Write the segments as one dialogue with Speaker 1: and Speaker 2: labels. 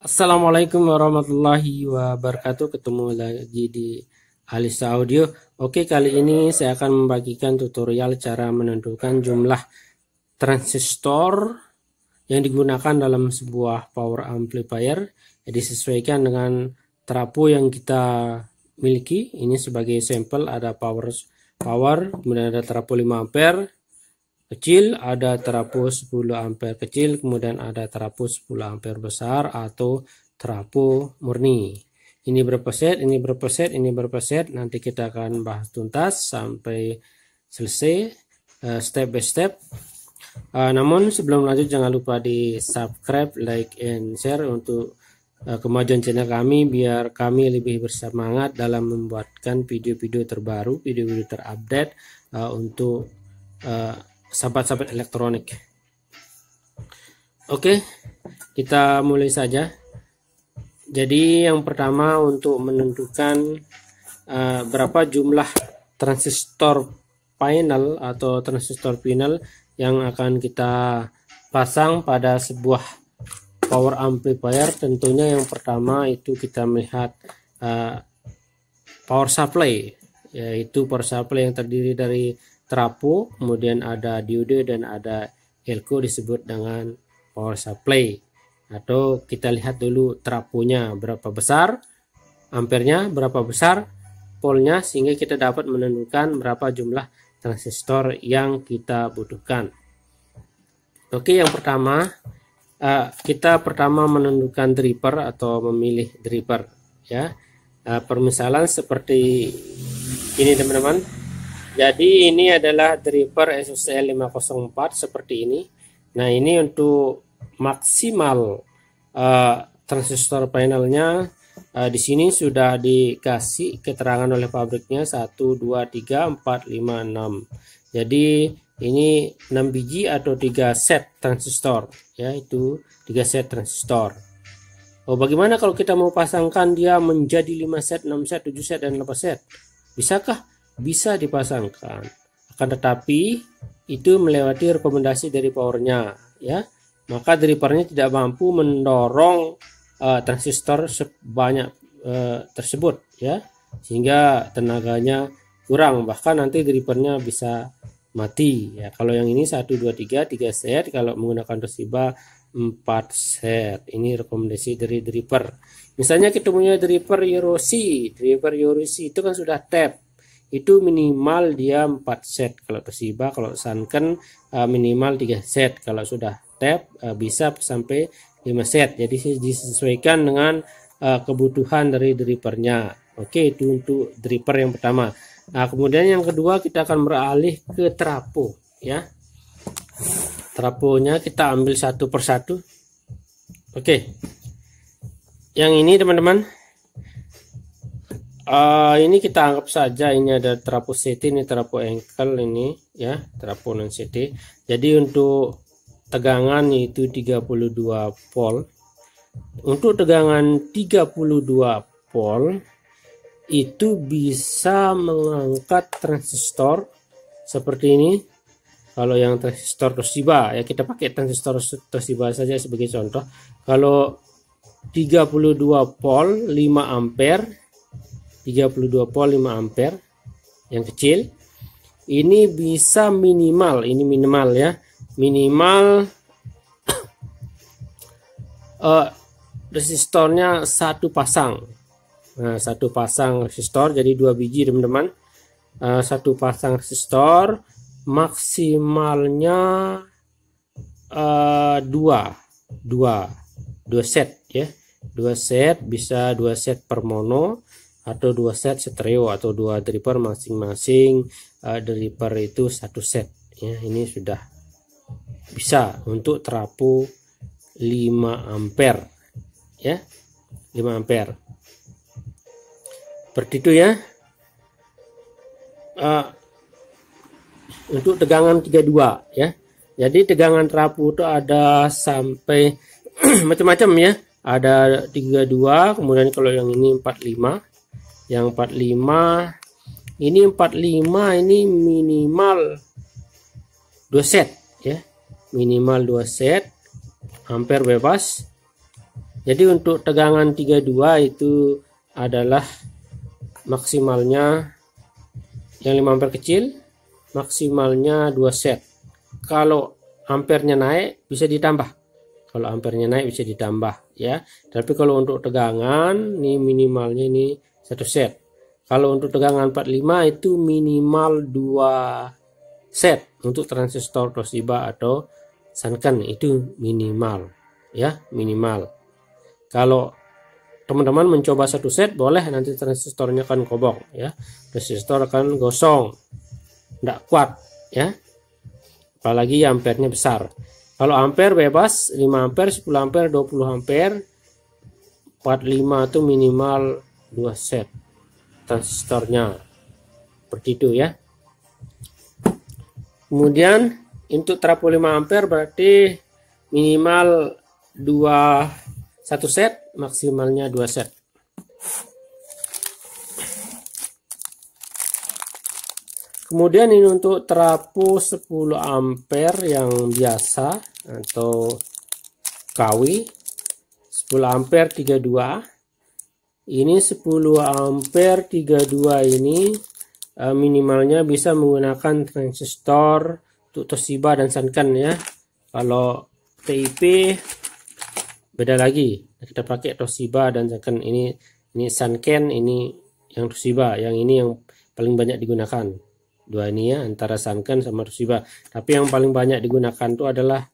Speaker 1: Assalamualaikum warahmatullahi wabarakatuh. Ketemu lagi di Alisa Audio. Oke, kali ini saya akan membagikan tutorial cara menentukan jumlah transistor yang digunakan dalam sebuah power amplifier. Jadi sesuaikan dengan trafo yang kita miliki. Ini sebagai sampel ada power, kemudian ada trafo 5 ampere kecil, ada trafo 10 ampere kecil, kemudian ada trafo 10 ampere besar atau trafo murni. Ini berapa set, ini berapa set, ini berapa set. Nanti kita akan bahas tuntas sampai selesai step by step. Namun sebelum lanjut jangan lupa di subscribe, like, and share untuk kemajuan channel kami, biar kami lebih bersemangat dalam membuatkan video-video terbaru, video-video terupdate untuk sahabat-sahabat elektronik. Oke, kita mulai saja. Jadi yang pertama untuk menentukan berapa jumlah transistor final atau transistor final yang akan kita pasang pada sebuah power amplifier, tentunya yang pertama itu kita melihat power supply, yaitu power supply yang terdiri dari trafo, kemudian ada diode dan ada elko, disebut dengan power supply. Atau kita lihat dulu trafonya berapa besar, ampernya berapa besar, polnya, sehingga kita dapat menentukan berapa jumlah transistor yang kita butuhkan. Oke, yang pertama kita menentukan driver atau memilih driver, ya. Permisalan seperti ini teman-teman. Jadi ini adalah driver SOCL 504 seperti ini. Nah, ini untuk maksimal transistor panelnya. Di sini sudah dikasih keterangan oleh pabriknya 1, 2, 3, 4, 5, 6. Jadi ini 6 biji atau 3 set transistor, yaitu 3 set transistor. Oh, bagaimana kalau kita mau pasangkan dia menjadi 5 set, 6 set, 7 set, dan 8 set? Bisakah? Bisa dipasangkan, akan tetapi itu melewati rekomendasi dari powernya, ya. Maka drivernya tidak mampu mendorong transistor sebanyak tersebut, ya, sehingga tenaganya kurang, bahkan nanti drivernya bisa mati, ya. Kalau yang ini 1, 2, 3 set, kalau menggunakan Toshiba 4 set. Ini rekomendasi dari driver. Misalnya ketemunya driver Yoroshi itu kan sudah tap, itu minimal dia 4 set kalau Toshiba. Kalau Sanken minimal 3 set, kalau sudah tap bisa sampai 5 set. Jadi disesuaikan dengan kebutuhan dari drivernya. Oke, itu untuk driver yang pertama. Nah, kemudian yang kedua kita akan beralih ke trafo, ya. Trafonya kita ambil satu persatu. Oke, yang ini teman-teman, ini kita anggap saja ini ada trafo CT, ini trafo engkel, ini ya trafo non CT. Jadi untuk tegangan itu 32 volt. Untuk tegangan 32 volt itu bisa mengangkat transistor seperti ini. Kalau yang transistor Toshiba, ya kita pakai transistor Toshiba saja sebagai contoh. Kalau 32 volt 5 ampere, 32 volt 5 ampere yang kecil, ini bisa minimal, ini minimal, ya, minimal resistornya satu pasang. Nah, satu pasang resistor, jadi 2 biji teman-teman. Satu pasang resistor maksimalnya 2 set, ya. 2 set, bisa 2 set per mono atau 2 set stereo, atau 2 driver masing-masing driver itu 1 set, ya. Ini sudah bisa untuk trafo 5 ampere, ya, 5 ampere seperti itu, ya. Untuk tegangan 32, ya. Jadi tegangan trafo itu ada sampai macam-macam, ya. Ada 32, kemudian kalau yang ini 45. Yang 45 ini minimal 2 set, ya. Minimal 2 set ampere bebas. Jadi untuk tegangan 32 itu adalah maksimalnya yang 5 ampere kecil, maksimalnya 2 set. Kalau ampernya naik bisa ditambah. Kalau ampernya naik bisa ditambah ya. Tapi kalau untuk tegangan ini minimalnya ini 1 set. Kalau untuk tegangan 45 itu minimal 2 set untuk transistor Toshiba atau Sanken, itu minimal ya, minimal. Kalau teman-teman mencoba 1 set boleh, nanti transistornya akan kobong ya, resistor akan gosong, tidak kuat ya, apalagi ampernya besar. Kalau ampere bebas 5 ampere, 10 ampere, 20 ampere, 45 itu minimal 2 set transistornya, seperti itu ya. Kemudian untuk trafo 5 ampere berarti minimal 1 set, maksimalnya 2 set. Kemudian ini untuk trafo 10 ampere yang biasa atau KW 10 ampere 32. Ini 10 ampere 32 ini minimalnya bisa menggunakan transistor untuk Toshiba dan Sanken ya. Kalau TIP beda lagi, kita pakai Toshiba dan Sanken. Ini Sanken, ini yang Toshiba, yang ini yang paling banyak digunakan. Dua ini ya, antara Sanken sama Toshiba. Tapi yang paling banyak digunakan itu adalah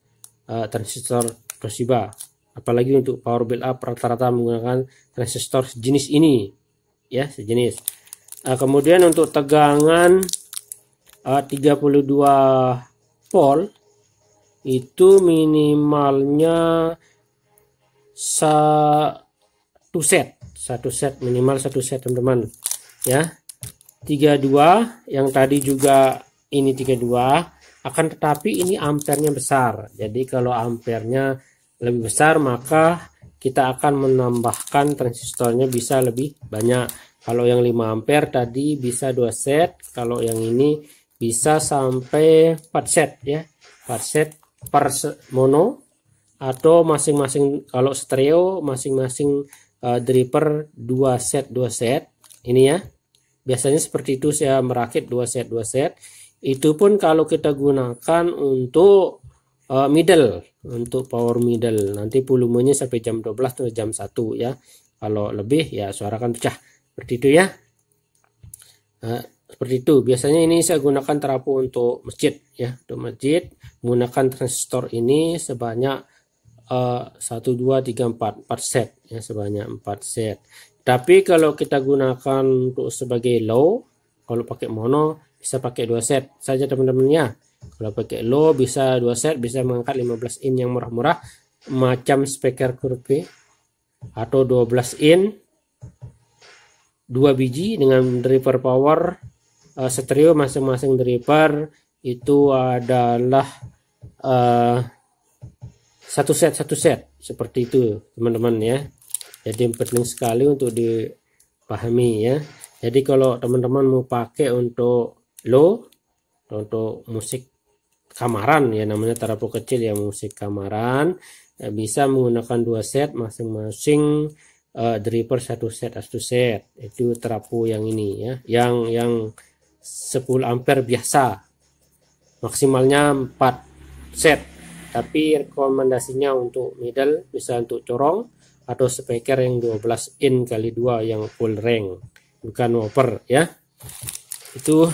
Speaker 1: transistor Toshiba. Apalagi untuk power build up rata-rata menggunakan transistor sejenis ini ya, sejenis. Kemudian untuk tegangan 32 volt itu minimalnya 1 set, minimal 1 set teman-teman ya. 32 yang tadi juga ini 32, akan tetapi ini ampernya besar. Jadi kalau ampernya lebih besar maka kita akan menambahkan transistornya bisa lebih banyak. Kalau yang 5 ampere tadi bisa 2 set, kalau yang ini bisa sampai 4 set ya, 4 set per mono, atau masing-masing kalau stereo masing-masing driver 2 set ini ya. Biasanya seperti itu saya merakit 2 set. Itu pun kalau kita gunakan untuk middle, untuk power middle, nanti volumenya sampai jam 12 atau jam 1 ya. Kalau lebih ya suara akan pecah, seperti itu ya. Seperti itu biasanya ini saya gunakan trafo untuk masjid ya, untuk masjid menggunakan transistor ini sebanyak 1 2 3 4 set ya, sebanyak 4 set. Tapi kalau kita gunakan untuk sebagai low, kalau pakai mono bisa pakai 2 set saja teman-teman ya. Kalau pakai low bisa 2 set, bisa mengangkat 15 in yang murah-murah macam speaker kurve, atau 12 in 2 biji dengan driver power stereo. Masing-masing driver itu adalah 1 set seperti itu teman-teman ya. Jadi penting sekali untuk dipahami ya. Jadi kalau teman-teman mau pakai untuk low, untuk musik kamaran ya, namanya trafo kecil ya, musik kamaran, bisa menggunakan 2 set masing-masing driver 1 set. Itu trafo yang ini ya, yang 10 ampere biasa, maksimalnya 4 set. Tapi rekomendasinya untuk middle, bisa untuk corong atau speaker yang 12 in kali 2 yang full range, bukan woofer ya. Itu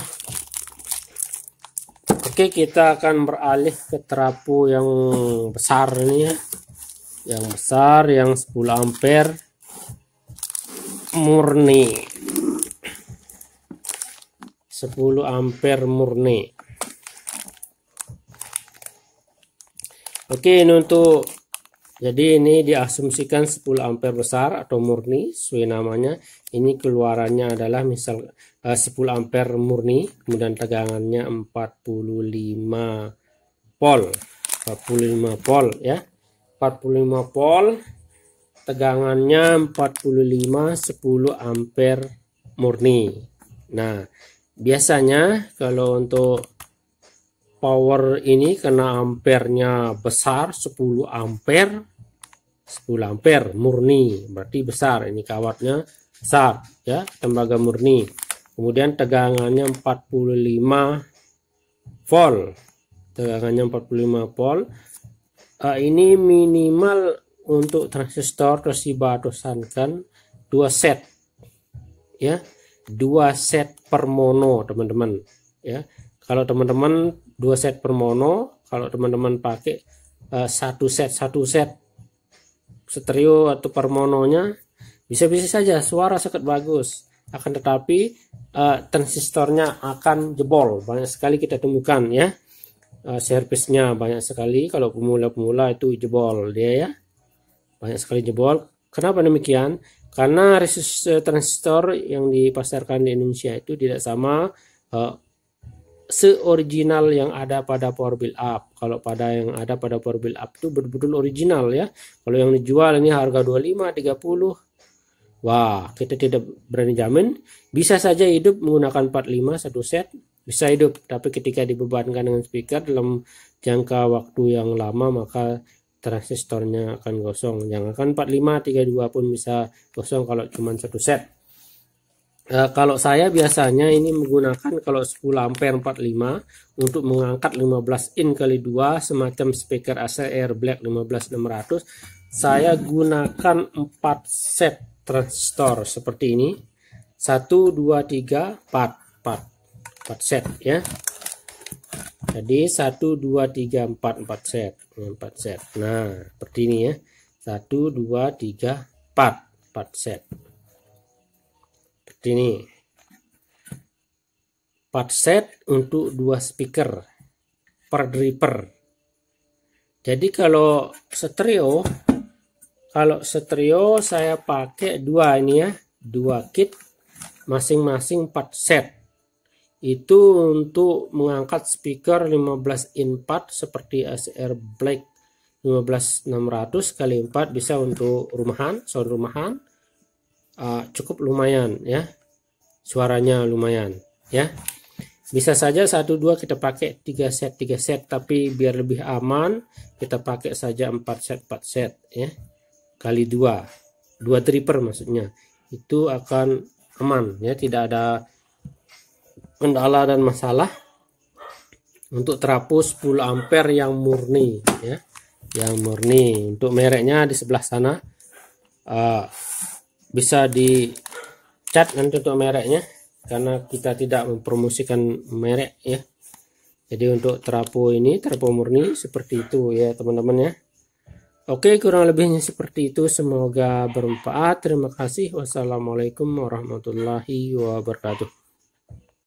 Speaker 1: oke, kita akan beralih ke trafo yang besar ini ya. Yang besar, yang 10 ampere murni. 10 ampere murni. Oke, ini untuk, jadi ini diasumsikan 10 ampere besar atau murni sesuai namanya. Ini keluarannya adalah misal 10 ampere murni, kemudian tegangannya 45 volt ya. 45 volt, tegangannya 45, 10 ampere murni. Nah, biasanya kalau untuk power ini karena ampernya besar 10 ampere, 10 ampere murni, berarti besar, ini kawatnya besar ya, tembaga murni. Kemudian tegangannya 45 volt, tegangannya 45 volt. Ini minimal untuk transistor Toshiba atau Sanken 2 set ya, 2 set per mono teman-teman ya. Kalau teman-teman 2 set per mono, kalau teman-teman pakai 1 set stereo atau per mononya, bisa-bisa saja suara sangat bagus, akan tetapi transistornya akan jebol. Banyak sekali kita temukan ya, servisnya banyak sekali. Kalau pemula-pemula itu jebol dia ya, banyak sekali jebol. Kenapa demikian? Karena resistor transistor yang dipasarkan di Indonesia itu tidak sama seoriginal yang ada pada power build up. Kalau pada yang ada pada power build up itu betul-betul original ya. Kalau yang dijual ini harga 25, 30. Wah, kita tidak berani jamin. Bisa saja hidup menggunakan 45 satu set, bisa hidup, tapi ketika dibebankan dengan speaker dalam jangka waktu yang lama, maka transistornya akan gosong. Jangankan 45, 32 pun bisa gosong kalau cuma satu set. Kalau saya biasanya ini menggunakan kalau 10 ampere 45 untuk mengangkat 15 in kali 2 semacam speaker ACR Black 15600. Saya gunakan 4 set transistor seperti ini. 1 2 3 4 set ya. Jadi 1 2 3 4 set. 4 set. Nah, seperti ini ya. 1 2 3 4 set. Seperti ini. 4 set untuk 2 speaker per driver. Jadi kalau stereo saya pakai 2 ini ya, 2 kit masing-masing 4 set. Itu untuk mengangkat speaker 15 in 4 seperti ACR Black 15600 kali 4 bisa untuk rumahan, sound rumahan. Cukup lumayan ya, suaranya lumayan ya. Bisa saja 1 2 kita pakai 3 set, tapi biar lebih aman kita pakai saja 4 set ya, kali 2 driver maksudnya, itu akan aman ya, tidak ada kendala dan masalah. Untuk trafo 10 ampere yang murni ya, yang murni. Untuk mereknya di sebelah sana, bisa dicat nanti untuk mereknya, karena kita tidak mempromosikan merek ya. Jadi untuk trafo ini, trafo murni seperti itu ya teman-teman ya. Oke, kurang lebihnya seperti itu, semoga bermanfaat. Terima kasih. Wassalamualaikum warahmatullahi wabarakatuh.